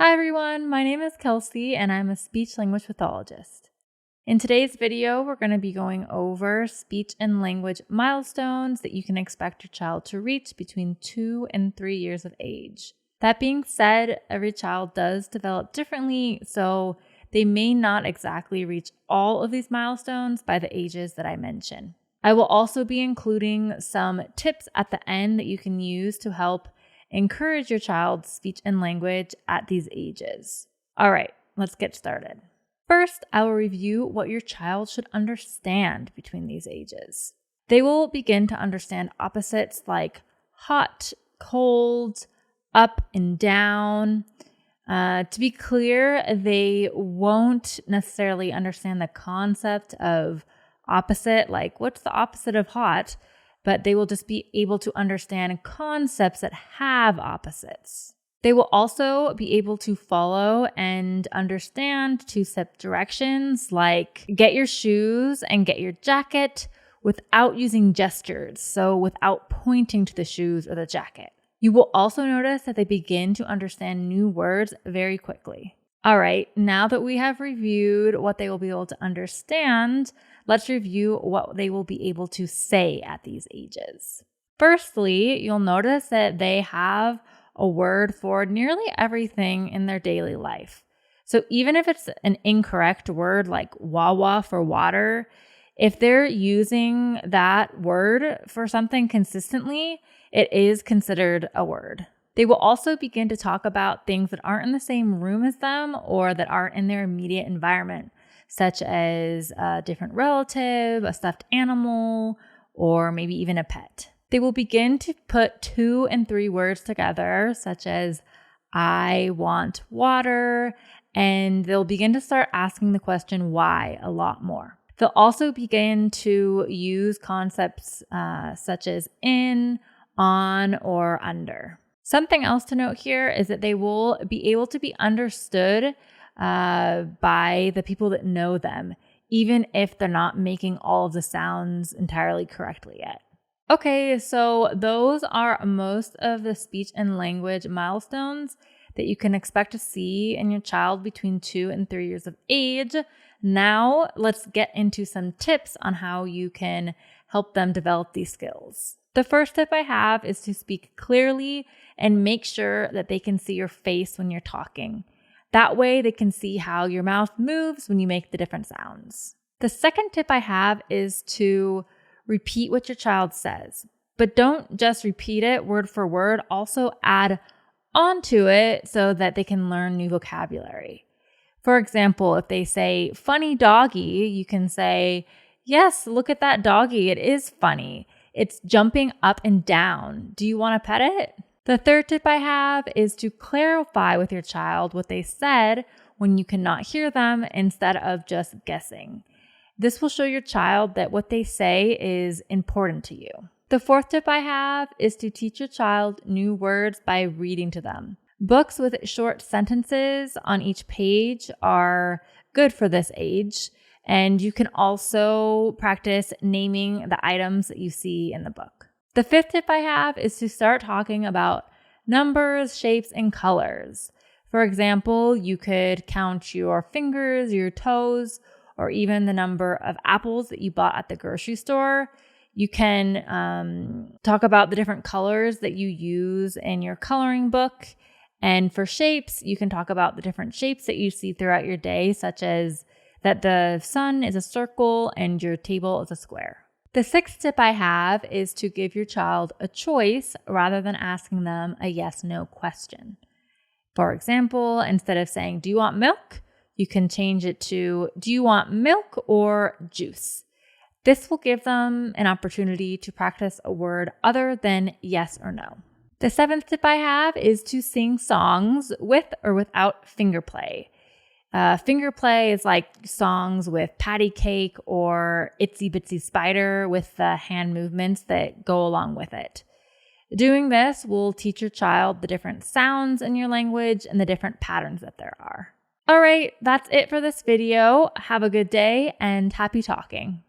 Hi everyone, my name is Kelsey and I'm a speech-language pathologist. In today's video, we're going to be going over speech and language milestones that you can expect your child to reach between 2 and 3 years of age. That being said, every child does develop differently, so they may not exactly reach all of these milestones by the ages that I mention. I will also be including some tips at the end that you can use to help encourage your child's speech and language at these ages. All right, let's get started. First, I will review what your child should understand between these ages. They will begin to understand opposites like hot, cold, up and down. To be clear, they won't necessarily understand the concept of opposite, like what's the opposite of hot? But they will just be able to understand concepts that have opposites. They will also be able to follow and understand two-step directions like get your shoes and get your jacket without using gestures, so without pointing to the shoes or the jacket. You will also notice that they begin to understand new words very quickly. All right, now that we have reviewed what they will be able to understand, let's review what they will be able to say at these ages. Firstly, you'll notice that they have a word for nearly everything in their daily life. So even if it's an incorrect word like wawa for water, if they're using that word for something consistently, it is considered a word. They will also begin to talk about things that aren't in the same room as them or that aren't in their immediate environment, such as a different relative, a stuffed animal, or maybe even a pet. They will begin to put 2 and 3 words together, such as I want water, and they'll begin to start asking the question why a lot more. They'll also begin to use concepts such as in, on, or under. Something else to note here is that they will be able to be understood by the people that know them, even if they're not making all of the sounds entirely correctly yet. Okay, so those are most of the speech and language milestones that you can expect to see in your child between 2 and 3 years of age. Now, let's get into some tips on how you can help them develop these skills. The first tip I have is to speak clearly and make sure that they can see your face when you're talking. That way they can see how your mouth moves when you make the different sounds. The second tip I have is to repeat what your child says, but don't just repeat it word for word, also add onto it so that they can learn new vocabulary. For example, if they say funny doggy, you can say, yes, look at that doggy, it is funny. It's jumping up and down. Do you want to pet it? The third tip I have is to clarify with your child what they said when you cannot hear them instead of just guessing. This will show your child that what they say is important to you. The fourth tip I have is to teach your child new words by reading to them. Books with short sentences on each page are good for this age. And you can also practice naming the items that you see in the book. The fifth tip I have is to start talking about numbers, shapes, and colors. For example, you could count your fingers, your toes, or even the number of apples that you bought at the grocery store. You can talk about the different colors that you use in your coloring book. And for shapes, you can talk about the different shapes that you see throughout your day, such as that the sun is a circle and your table is a square. The sixth tip I have is to give your child a choice rather than asking them a yes/no question. For example, instead of saying, do you want milk? You can change it to, do you want milk or juice? This will give them an opportunity to practice a word other than yes or no. The seventh tip I have is to sing songs with or without Fingerplay. Fingerplay is like songs with patty cake or itsy bitsy spider with the hand movements that go along with it. Doing this will teach your child the different sounds in your language and the different patterns that there are. All right, that's it for this video. Have a good day and happy talking.